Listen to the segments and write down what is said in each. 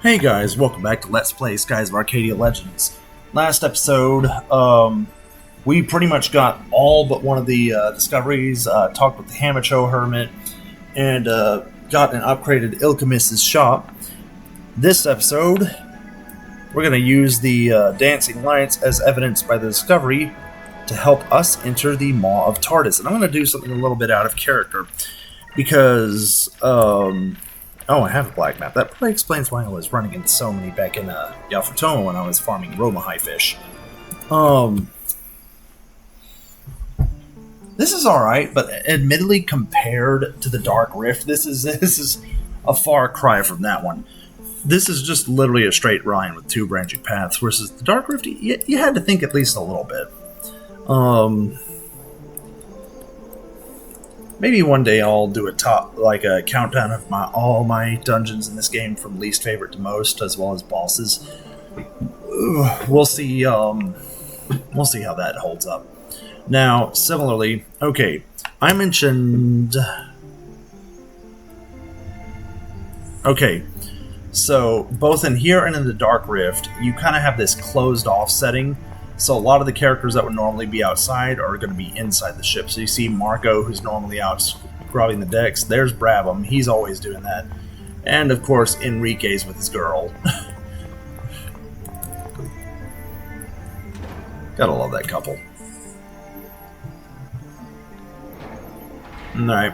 Hey guys, welcome back to Let's Play Skies of Arcadia Legends. Last episode, we pretty much got all but one of the discoveries, talked with the Hamacho Hermit, and got an upgraded Ilchemist's shop. This episode, we're going to use the dancing lights as evidenced by the discovery to help us enter the Maw of Tardis. And I'm going to do something a little bit out of character, because... Oh, I have a black map. That probably explains why I was running into so many back in Yalfratoma when I was farming Roma fish. This is alright, but admittedly compared to the Dark Rift, this is a far cry from that one. This is just literally a straight line with two branching paths, versus the Dark Rift, you had to think at least a little bit. Maybe one day I'll do a countdown of all my dungeons in this game from least favorite to most, as well as bosses. We'll see. We'll see how that holds up. Now, similarly, okay, I mentioned. Okay, so both in here and in the Dark Rift, you kind of have this closed off setting. So a lot of the characters that would normally be outside are going to be inside the ship. So you see Marco, who's normally out scrubbing the decks. There's Brabham. He's always doing that. And, of course, Enrique's with his girl. Gotta love that couple. Alright.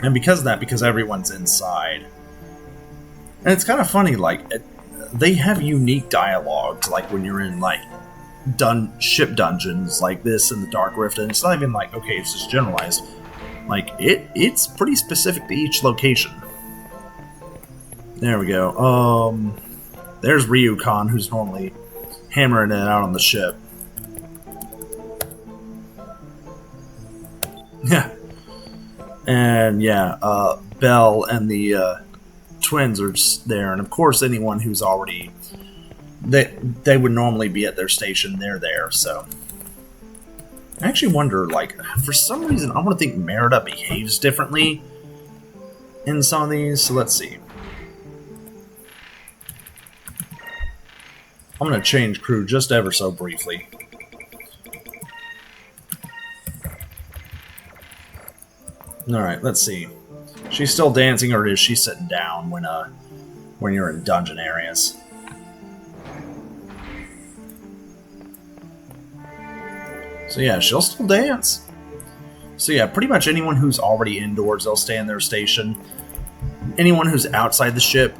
And because of that, because everyone's inside. And it's kind of funny, like, they have unique dialogues, like when you're in, like, ship dungeons like this in the Dark Rift, and it's not even like, okay, it's just generalized. Like, it's pretty specific to each location. There we go. There's Ryukan, who's normally hammering it out on the ship. Yeah. And yeah, Belle and the twins are just there, and of course anyone who's already... They would normally be at their station, they're there, so... I actually wonder, like, for some reason, I want to think Merida behaves differently in some of these, so let's see. I'm going to change crew just ever so briefly. Alright, let's see. She's still dancing, or is she sitting down when you're in dungeon areas? So yeah, she'll still dance. So yeah, pretty much anyone who's already indoors, they'll stay in their station. Anyone who's outside the ship,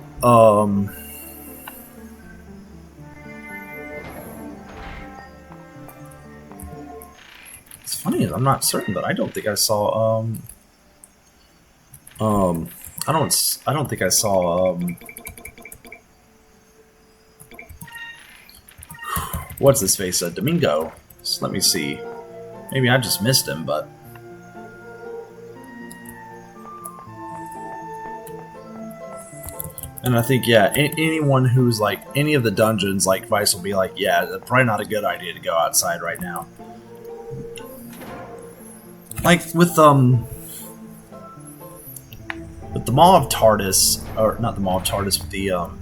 it's funny, I'm not certain, but I don't think I saw, I don't think I saw, what's his face, Domingo. So let me see. Maybe I just missed him, but... And I think, yeah, anyone who's, like, any of the dungeons, like, Vice will be like, yeah, probably not a good idea to go outside right now. Like, with the Maw of Tardis, or not the Maw of Tardis, with the,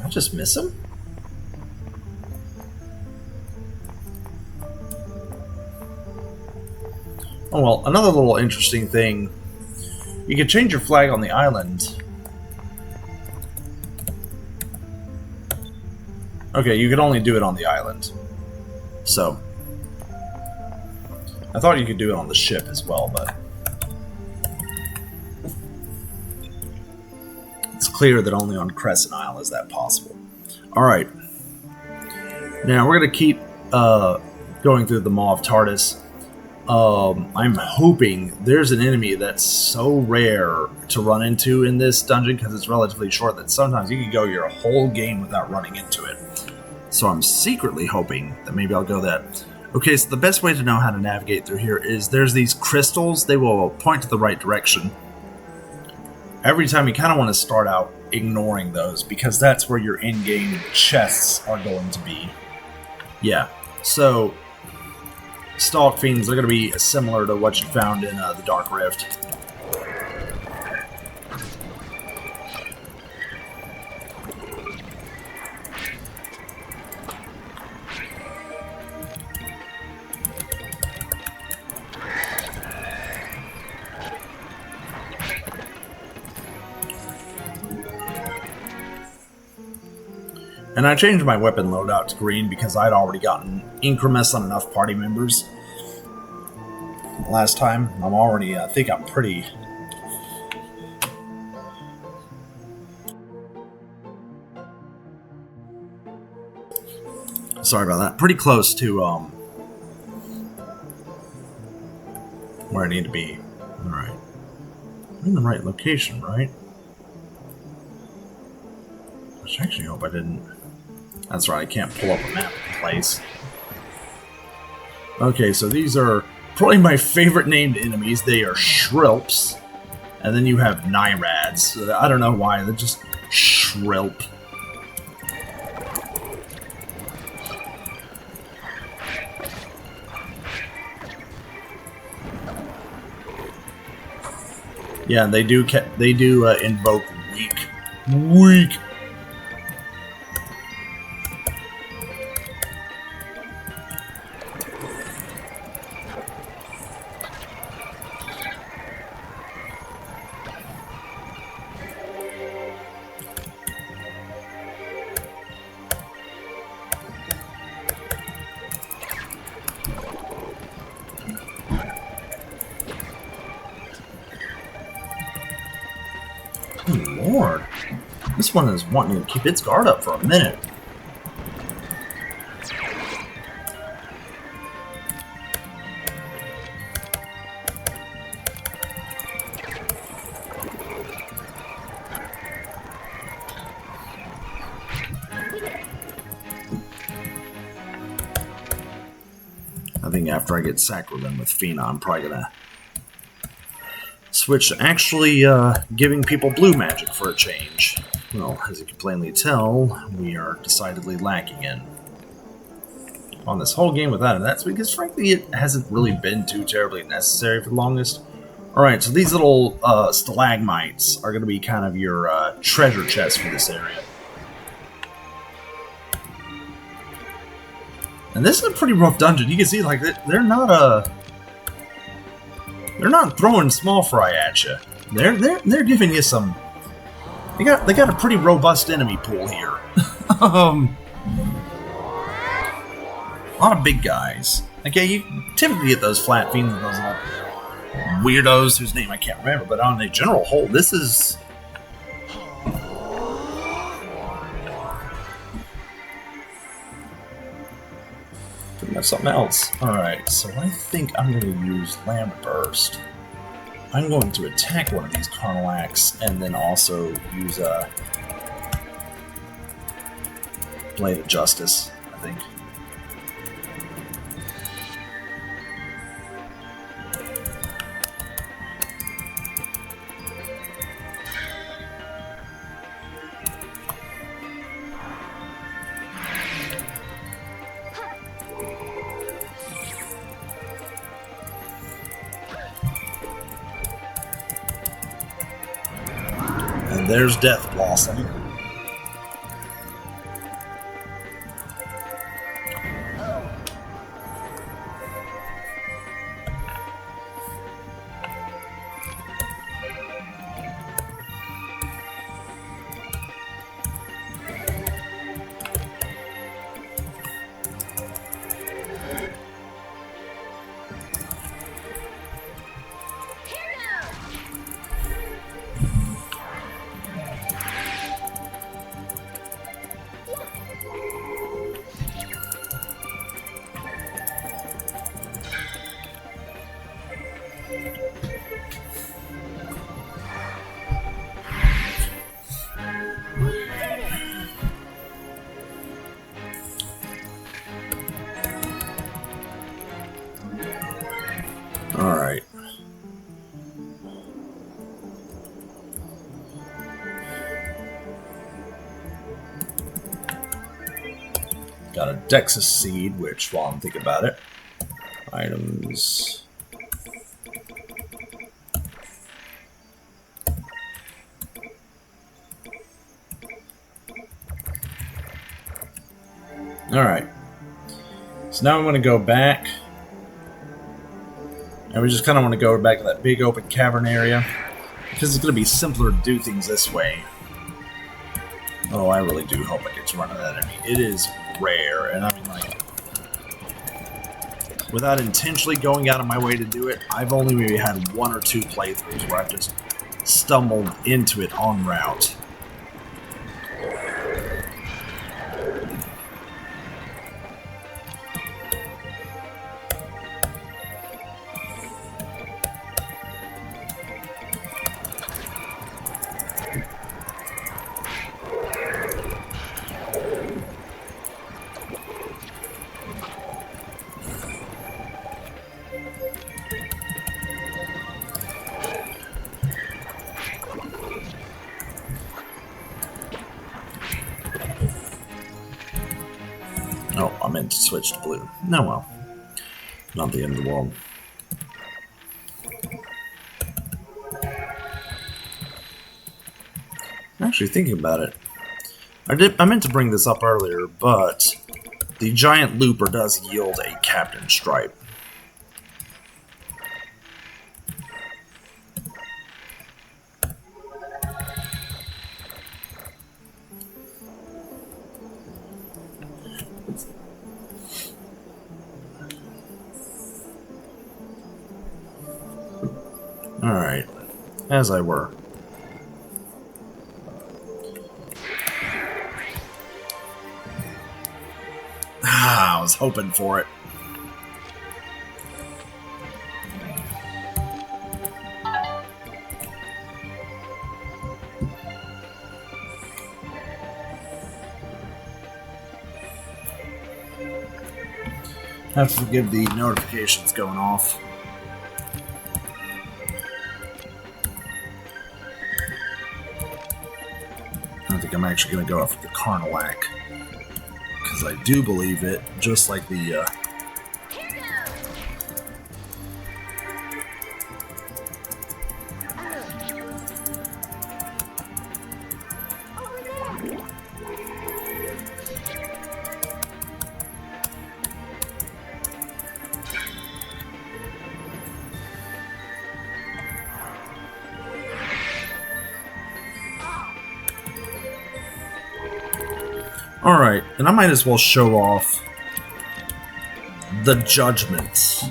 just miss him? Oh well, another little interesting thing. You can change your flag on the island. Okay, you can only do it on the island. So. I thought you could do it on the ship as well, but... It's clear that only on Crescent Isle is that possible. Alright. Now, we're going to keep going through the Maw of Tardis. I'm hoping there's an enemy that's so rare to run into in this dungeon, because it's relatively short, that sometimes you can go your whole game without running into it. So I'm secretly hoping that maybe I'll go that. Okay, so the best way to know how to navigate through here is there's these crystals. They will point to the right direction. Every time you kind of want to start out ignoring those, because that's where your in-game chests are going to be. Yeah, so Stalk Fiends are going to be similar to what you found in the Dark Rift. And I changed my weapon loadout to green because I'd already gotten increments on enough party members last time. I'm already, I think I'm pretty... Sorry about that. Pretty close to where I need to be. Alright. I'm in the right location, right? I actually hope I didn't... That's right, I can't pull up a map in place. Okay, so these are probably my favorite named enemies. They are Shrilps. And then you have Nyrads. I don't know why, they're just Shrilp. Yeah, they do invoke weak. Weak! Lord, this one is wanting to keep its guard up for a minute. I think after I get Sacrament with Fina, I'm probably gonna switch to actually giving people blue magic for a change. Well, as you can plainly tell, we are decidedly lacking in on this whole game without it. That's because, frankly, it hasn't really been too terribly necessary for the longest. Alright, so these little stalagmites are going to be kind of your treasure chest for this area. And this is a pretty rough dungeon. You can see, like, they're not throwing small fry at you. They're giving you some. They got a pretty robust enemy pool here. A lot of big guys. Okay, you typically get those flat fiends and those weirdos whose name I can't remember. But on a general whole, this is. Pretty much something else. Alright, so I think I'm going to use Land Burst. I'm going to attack one of these Carnalax and then also use a Blade of Justice, I think. And there's Death Blossom. Alright. Got a Dexus Seed, which, while I'm thinking about it, Items. Alright. So now I'm going to go back. And we just kind of want to go back to that big open cavern area. Because it's going to be simpler to do things this way. Oh, I really do hope I get to run into that enemy. It is rare, and I mean, like, without intentionally going out of my way to do it, I've only maybe had 1 or 2 playthroughs where I've just stumbled into it en route. Oh, I meant to switch to blue. No, well. Not the end of the world. Actually, thinking about it, I meant to bring this up earlier, but the giant looper does yield a captain stripe. Alright, as I were. Ah, I was hoping for it. Have to forgive the notifications going off. I think I'm actually going to go after the Carnalac. Because I do believe it, just like the... Alright, and I might as well show off the Judgment.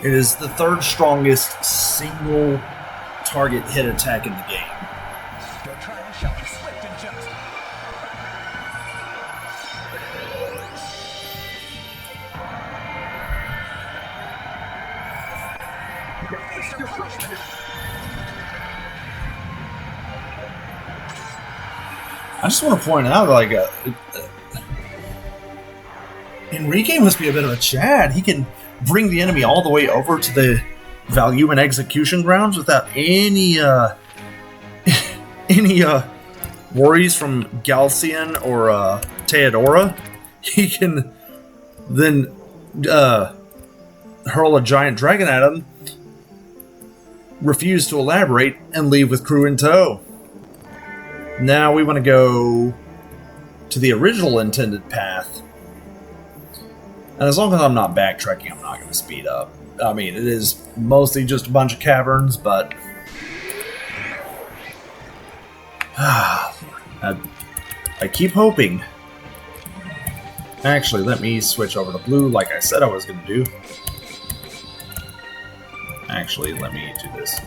It is the 3rd strongest single target hit attack in the game. Your trial shall be swift and just. Face your punishment. I just want to point out, like, Enrique must be a bit of a Chad. He can bring the enemy all the way over to the Valua and execution grounds without any worries from Galcian or Theodora. He can then hurl a giant dragon at him, refuse to elaborate, and leave with crew in tow. Now we want to go to the original intended path. And as long as I'm not backtracking, I'm not going to speed up. I mean, it is mostly just a bunch of caverns, but... I keep hoping. Actually, let me switch over to blue like I said I was going to do. Actually, let me do this.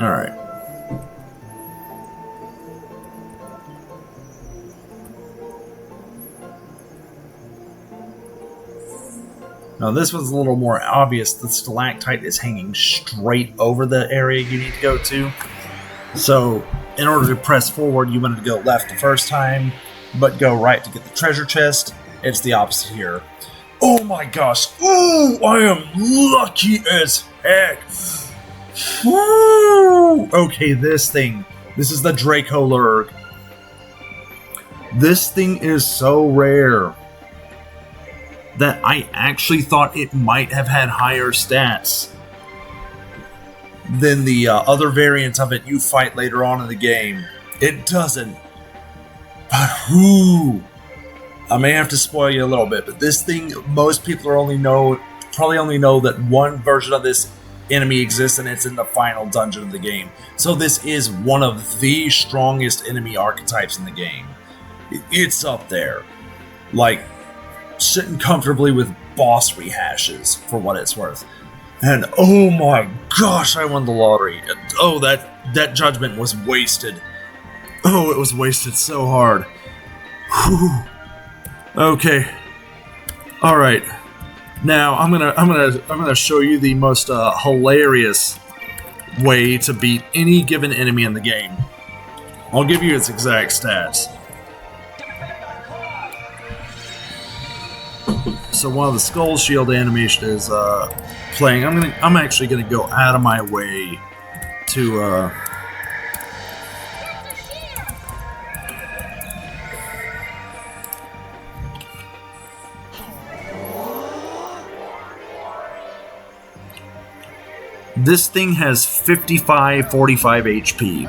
Alright. Now this was a little more obvious. The stalactite is hanging straight over the area you need to go to. So, in order to press forward, you wanted to go left the first time, but go right to get the treasure chest. It's the opposite here. Oh my gosh! Ooh, I am lucky as heck! Woo! Okay, this thing. This is the Draco Lurg. This thing is so rare that I actually thought it might have had higher stats than the other variants of it you fight later on in the game. It doesn't. But whoo! I may have to spoil you a little bit, but this thing, most people probably only know that one version of this enemy exists, and it's in the final dungeon of the game. So this is one of the strongest enemy archetypes in the game. It's up there. Like, sitting comfortably with boss rehashes, for what it's worth. And oh my gosh, I won the lottery. Oh, that judgment was wasted. Oh, it was wasted so hard. Whew. Okay. All right. Now I'm gonna show you the most hilarious way to beat any given enemy in the game. I'll give you its exact stats. So one of the Skull Shield animation is playing. I'm actually gonna go out of my way to This thing has 45 HP,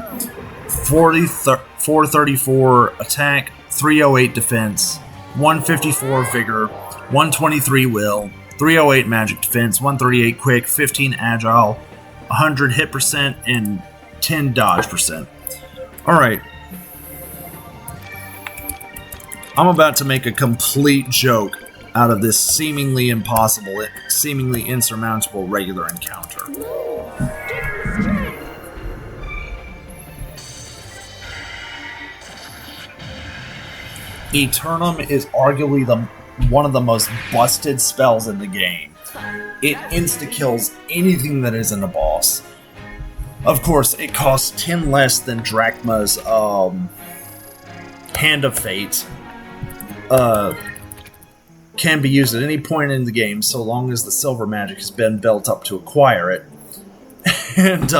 434 attack, 308 defense, 154 vigor, 123 will, 308 magic defense, 138 quick, 15 agile, 100 hit percent, and 10 dodge percent. Alright. I'm about to make a complete joke out of this seemingly impossible, seemingly insurmountable regular encounter. Eternum is arguably one of the most busted spells in the game. It insta-kills anything that isn't a boss. Of course, it costs 10 less than Drachma's Hand of Fate. Can be used at any point in the game so long as the silver magic has been built up to acquire it. And,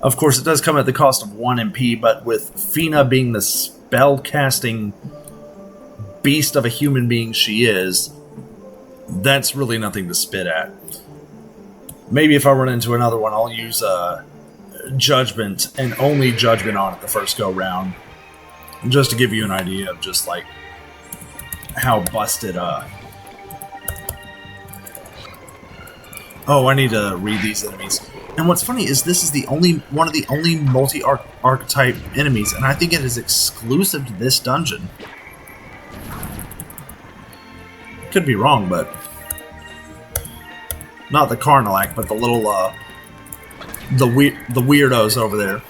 of course, it does come at the cost of 1 MP, but with Fina being the spell-casting beast of a human being she is, that's really nothing to spit at. Maybe if I run into another one, I'll use Judgment, and only Judgment on it the first go-round, just to give you an idea of just, like, how busted, Oh, I need to read these enemies. And what's funny is this is one of the only multi-archetype enemies, and I think it is exclusive to this dungeon. Could be wrong, but... Not the Carnalac, but the little, the weirdos over there.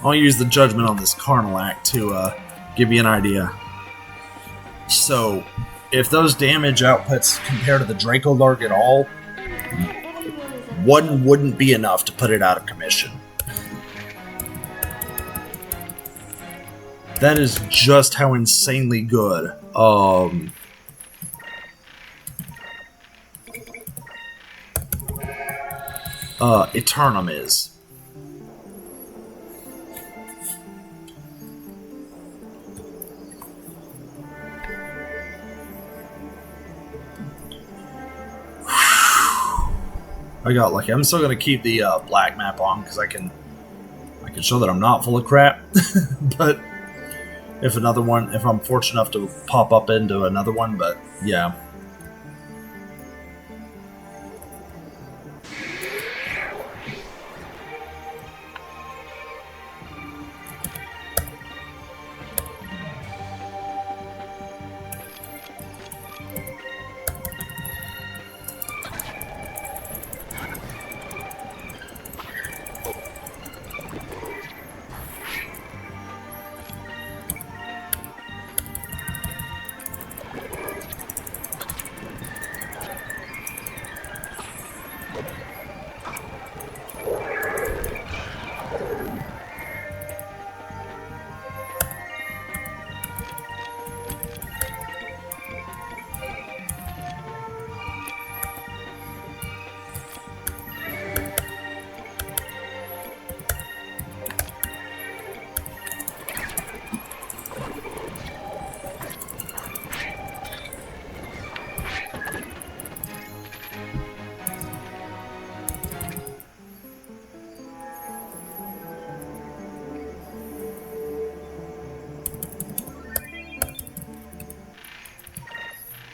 I'll use the Judgment on this Carnalac to give you an idea. So, if those damage outputs compare to the Draco Lurg at all, one wouldn't be enough to put it out of commission. That is just how insanely good Eternum is. I got lucky. I'm still going to keep the black map on because I can show that I'm not full of crap. But if I'm fortunate enough to pop up into another one, but yeah.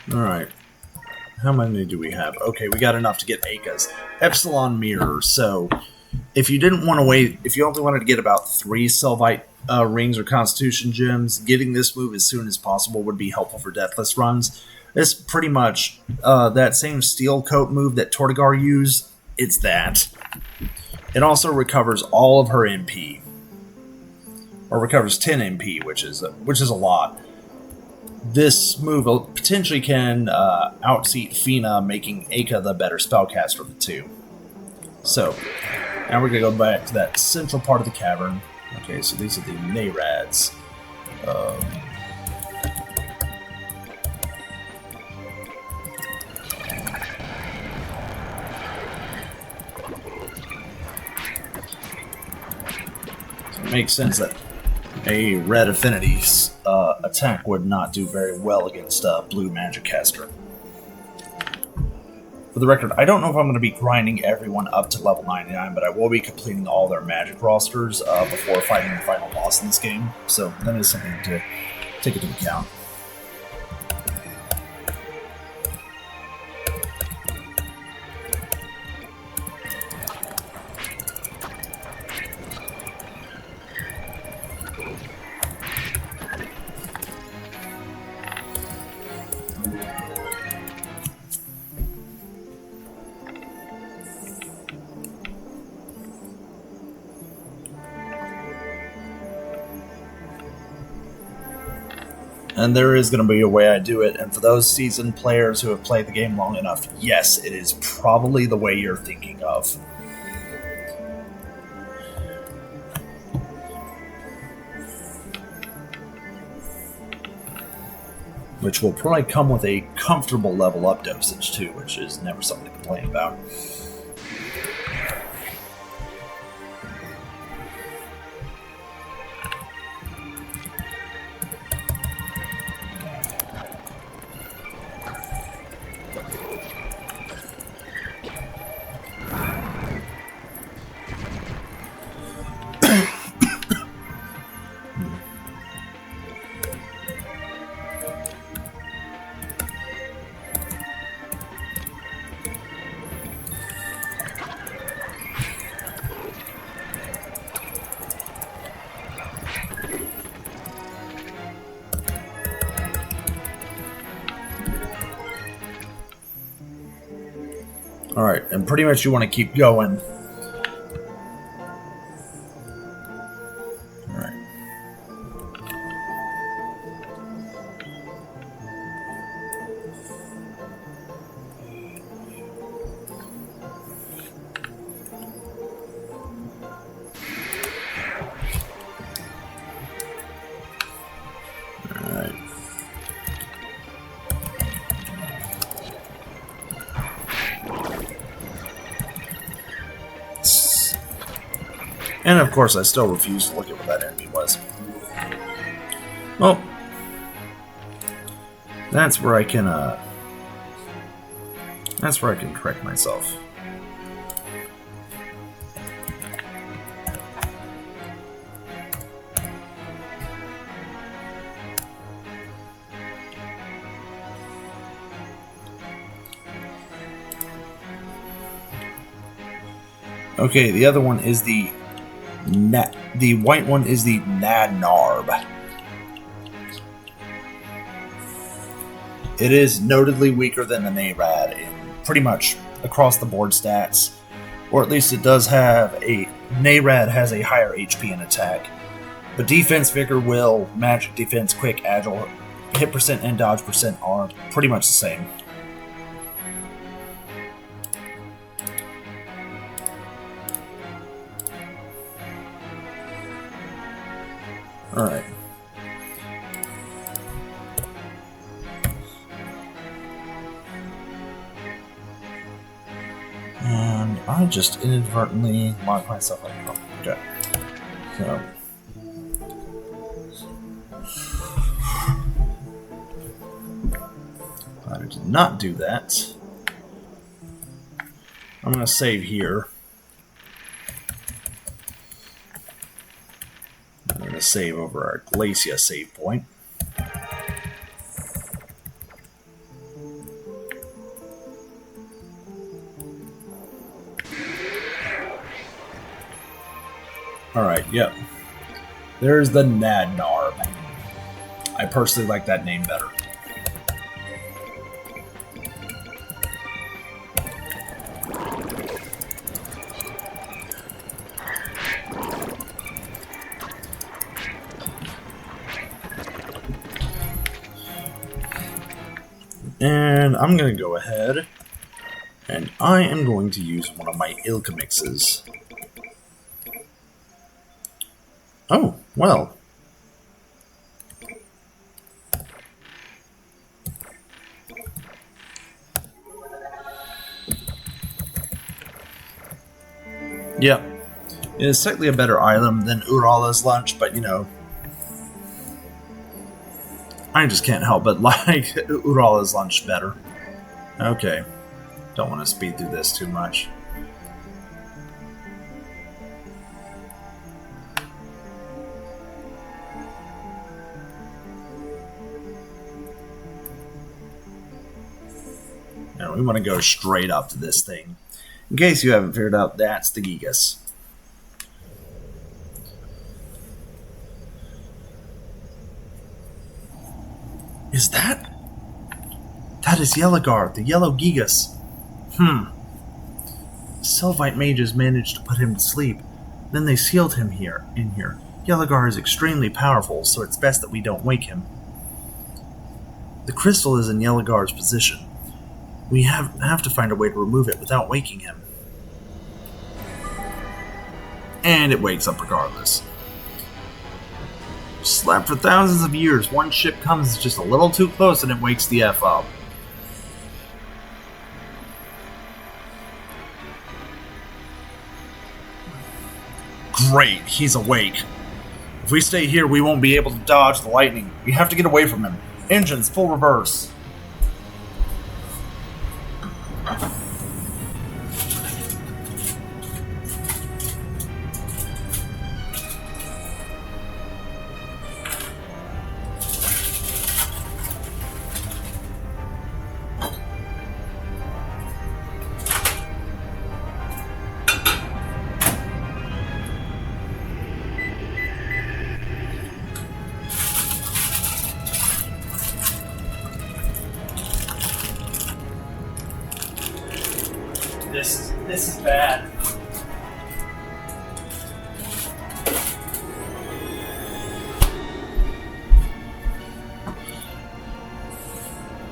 Alright. How many do we have? Okay, we got enough to get Gigas. Epsilon Mirror, so if you didn't want to wait, if you only wanted to get about 3 Selvite rings or Constitution gems, getting this move as soon as possible would be helpful for Deathless runs. It's pretty much that same Steel Coat move that Tortigar used. It's that. It also recovers all of her MP. Or recovers 10 MP, which is a lot. This move potentially can outseat Fina, making Aka the better spellcaster of the two. So, now we're going to go back to that central part of the cavern. Okay, so these are the Nayrads. So it makes sense that a red affinity attack would not do very well against a blue magic caster. For the record, I don't know if I'm going to be grinding everyone up to level 99, but I will be completing all their magic rosters before fighting the final boss in this game, so that is something to take into account. And there is going to be a way I do it, and for those seasoned players who have played the game long enough, yes, it is probably the way you're thinking of. Which will probably come with a comfortable level up dosage too, which is never something to complain about. Alright, and pretty much you want to keep going. Alright. Alright. And of course, I still refuse to look at what that enemy was. Well, that's where I can, correct myself. Okay, the other one is the white one is the Nadnarb. It is notably weaker than the Nayrad in pretty much across the board stats, or at least it does have Nayrad has a higher HP and attack, but defense, vigor, will, magic defense, quick, agile, hit percent, and dodge percent are pretty much the same. Alright. And I just inadvertently locked myself up. Okay. So. I did Did not do that. I'm going to save here. I'm going to save over our Glacia save point. Alright, yep. There's the Nadnarb. I personally like that name better. And I'm going to go ahead and I am going to use one of my Ilka mixes. Oh, well. Yep. It is certainly a better item than Urala's lunch, but you know, I just can't help but like Urala's lunch better. Okay. Don't want to speed through this too much. Now we want to go straight up to this thing. In case you haven't figured out, that's the Gigas. Is that? That is Yella, the yellow Gigas. Sylvite mages managed to put him to sleep. Then they sealed him in here. Yella is extremely powerful, so it's best that we don't wake him. The crystal is in Yella's position. We have to find a way to remove it without waking him. And it wakes up regardless. Slept for thousands of years. One ship comes just a little too close and it wakes the F up. Great, he's awake. If we stay here, we won't be able to dodge the lightning. We have to get away from him. Engines, full reverse. This is bad.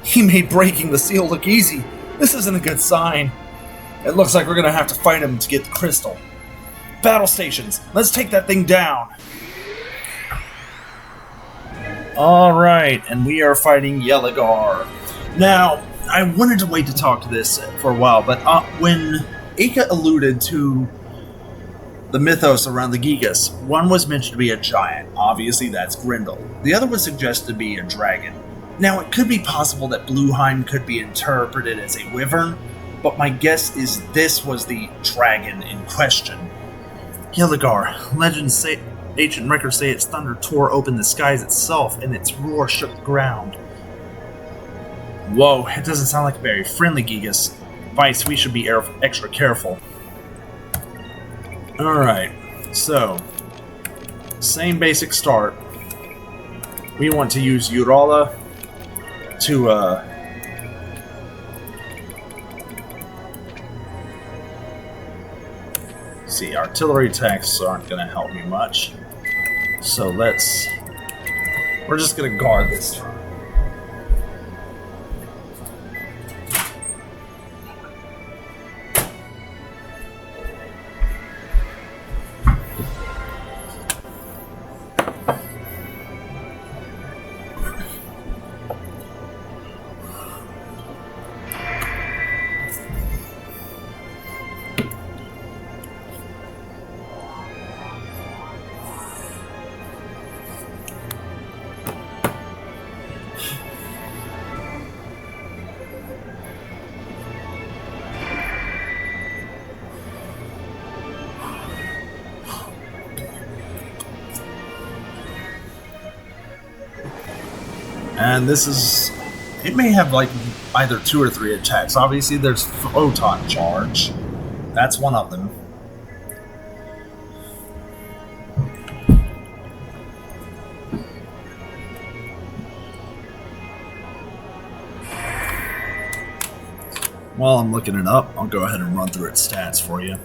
He made breaking the seal look easy. This isn't a good sign. It looks like we're gonna have to fight him to get the crystal. Battle stations, let's take that thing down. Alright, and we are fighting Yella. Now, I wanted to wait to talk to this for a while, but when Ika alluded to the mythos around the Gigas, one was mentioned to be a giant. Obviously, that's Grendel. The other was suggested to be a dragon. Now, it could be possible that Blueheim could be interpreted as a wyvern, but my guess is this was the dragon in question. Yella, legends say, ancient records say its thunder tore open the skies itself, and its roar shook the ground. Whoa, it doesn't sound like a very friendly Gigas. Vice, we should be extra careful. Alright, so, same basic start. We want to use Urala to, see, artillery attacks aren't going to help me much. So we're just going to guard this turn. And this is... It may have, like, either 2 or 3 attacks. Obviously, there's Photon Charge. That's one of them. While I'm looking it up, I'll go ahead and run through its stats for you.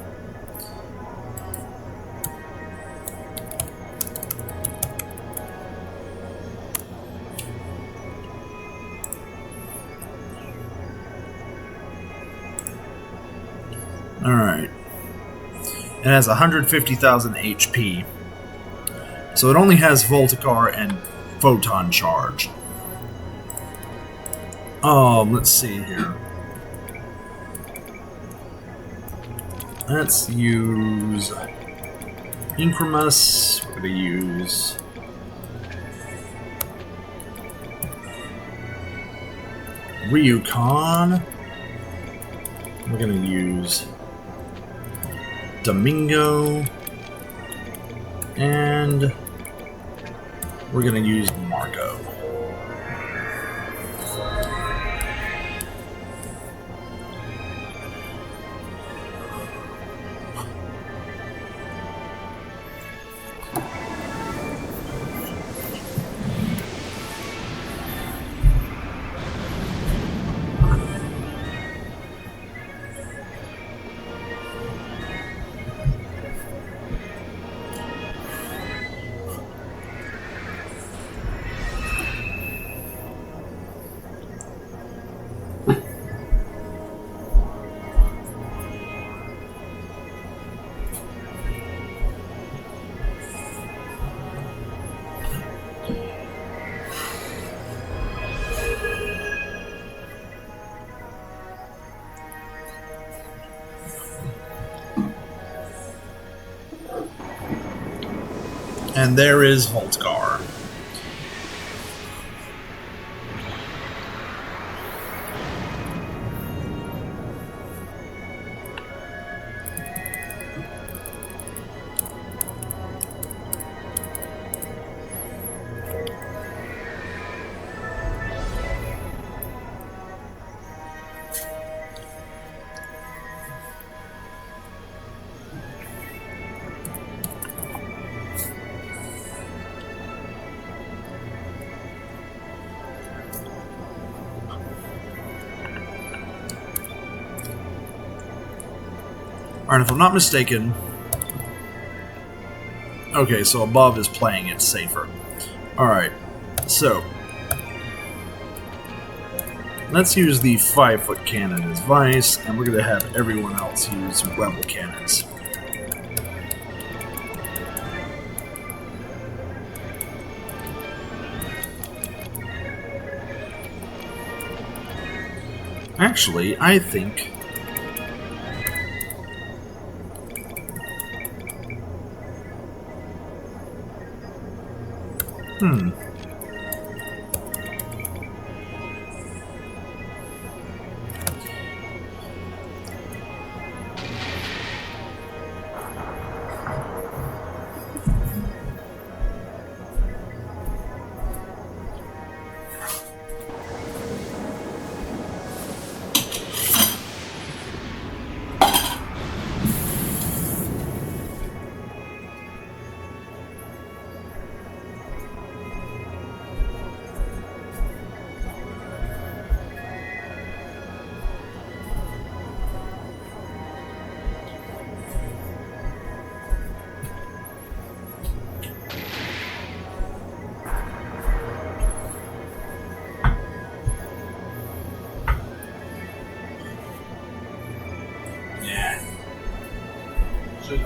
Alright. It has 150,000 HP. So it only has Volticar and Photon Charge. Let's see here. Let's use Incremus. We're going to use Ryukon. We're going to use Domingo. And we're going to use Marco. And there is Voltgar. Alright, if I'm not mistaken... Okay, so above is playing it safer. Alright, so... Let's use the 5-foot cannon as Vice, and we're going to have everyone else use Rebel cannons. Actually, I think...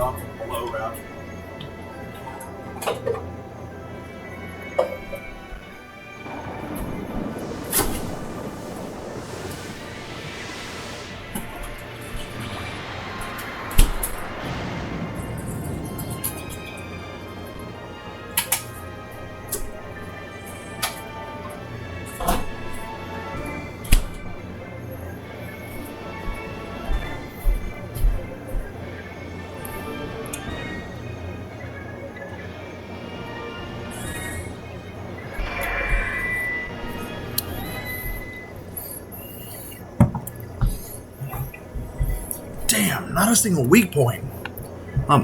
On from below route. Damn, not a single weak point.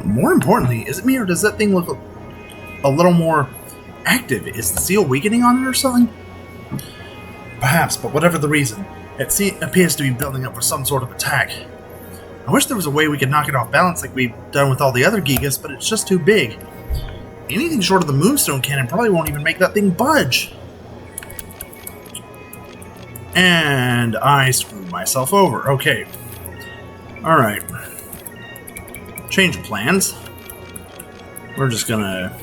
More importantly, is it me or does that thing look a little more active? Is the seal weakening on it or something? Perhaps, but whatever the reason, it appears to be building up for some sort of attack. I wish there was a way we could knock it off balance like we've done with all the other Gigas, but it's just too big. Anything short of the Moonstone Cannon probably won't even make that thing budge. And I screwed myself over. Okay. Alright. Change of plans. We're just gonna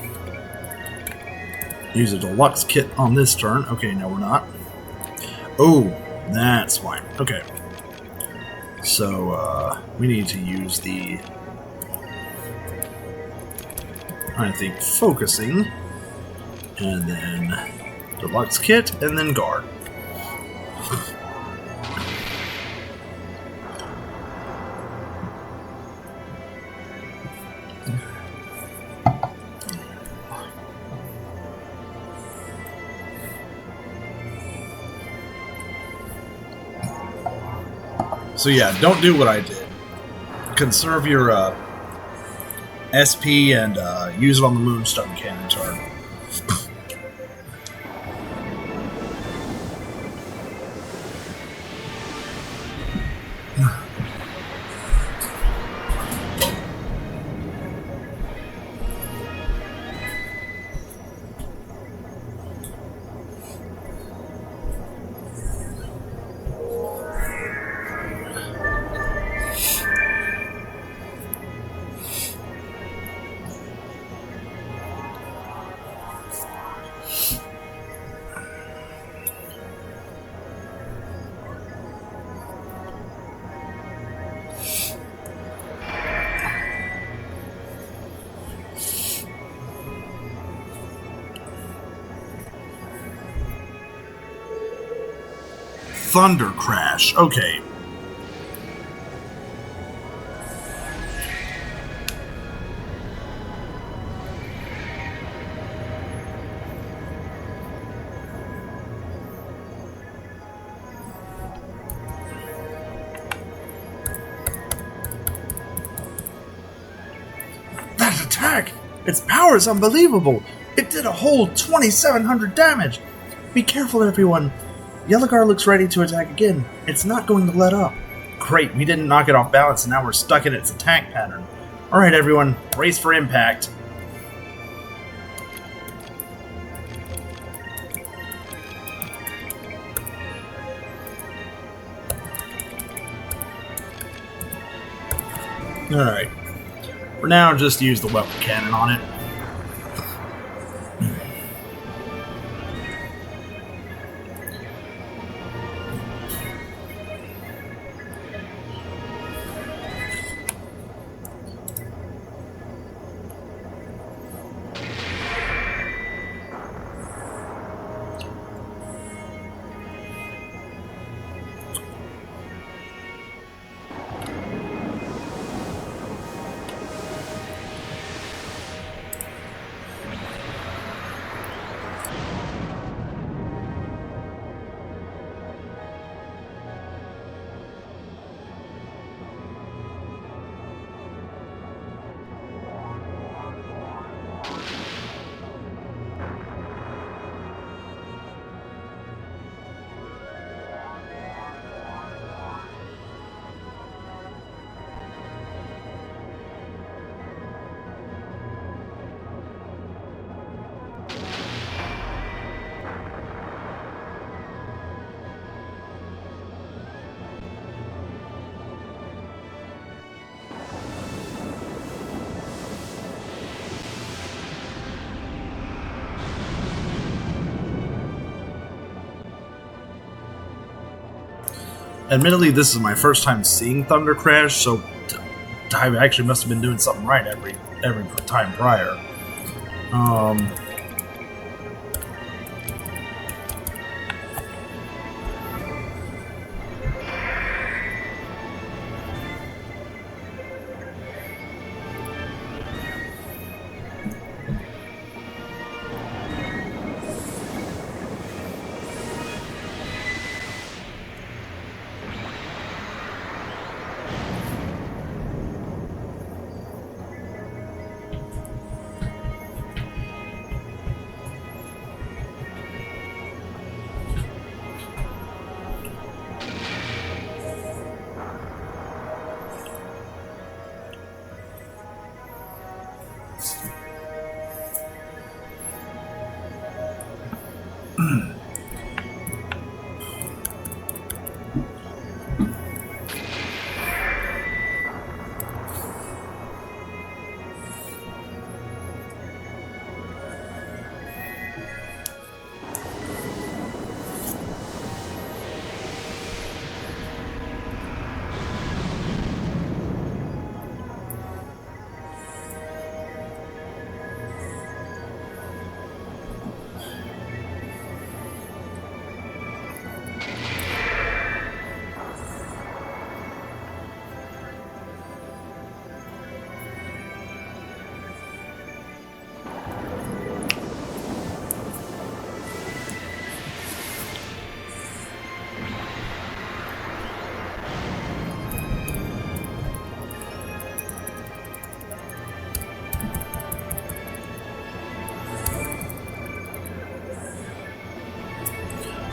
use a deluxe kit on this turn. Okay, no we're not. Oh, that's fine. Okay. So, we need to use the, I think, focusing, and then deluxe kit, and then guard. So yeah, don't do what I did. Conserve your SP and use it on the Moonstone Cannon turn. Thunder Crash. Okay. That attack! Its power is unbelievable! It did a whole 2,700 damage! Be careful, everyone! Yella looks ready to attack again. It's not going to let up. Great, we didn't knock it off balance and now we're stuck in its attack pattern. Alright everyone, brace for impact. Alright. For now, just use the weapon cannon on it. Admittedly, this is my first time seeing Thunder Crash, so I actually must have been doing something right every time prior.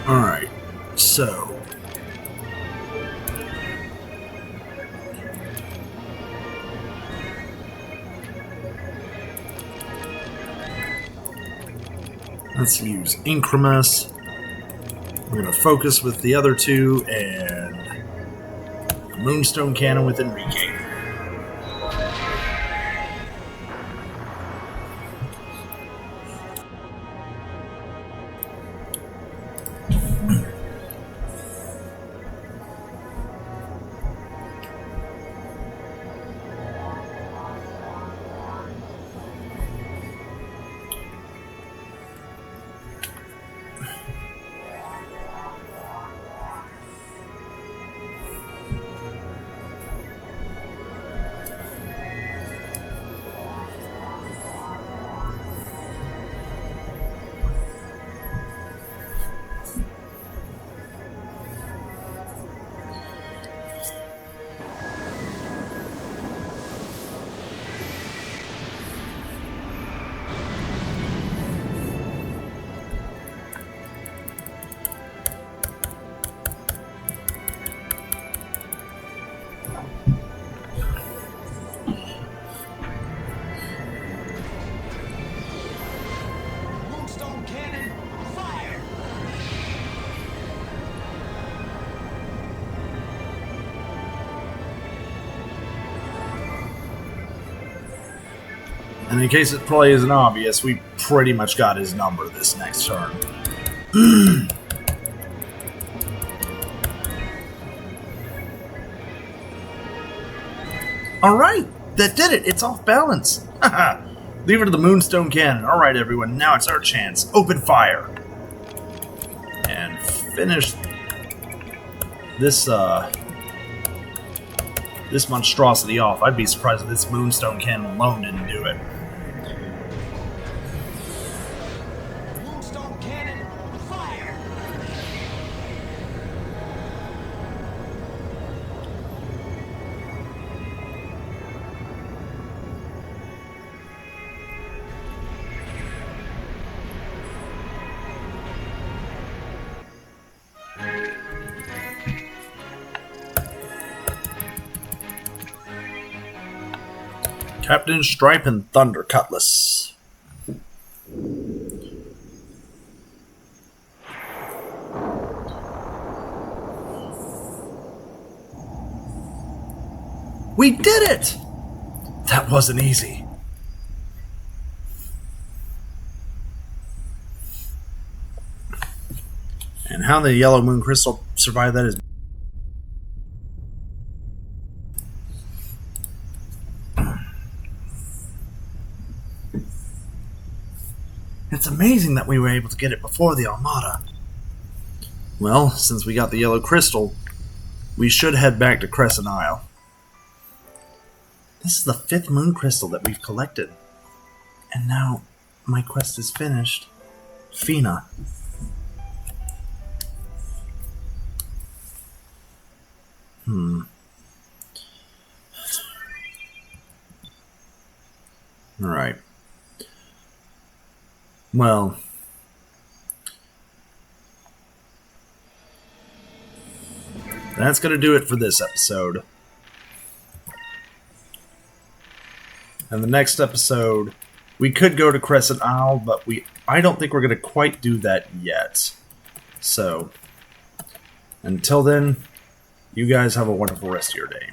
Alright, so... let's use Incremus. We're going to focus with the other two, and Moonstone Cannon with Enrique. Moonstone cannon, fire! And in case it probably isn't obvious, we pretty much got his number this next turn. Alright, that did it. It's off balance. Leave it to the Moonstone Cannon. Alright, everyone, now it's our chance. Open fire. And finish this, this monstrosity off. I'd be surprised if this Moonstone Cannon alone didn't do it. Moonstone cannon, fire! Captain Stripe and Thunder Cutlass. We did it! That wasn't easy. And how the Yellow Moon Crystal survived that is... It's amazing that we were able to get it before the Armada. Well, since we got the Yellow Crystal, we should head back to Crescent Isle. This is the 5th Moon Crystal that we've collected. And now, my quest is finished. Fina. Alright. Well, that's going to do it for this episode. And the next episode, We could go to Crescent Isle, but I don't think we're going to quite do that yet. So, until then, you guys have a wonderful rest of your day.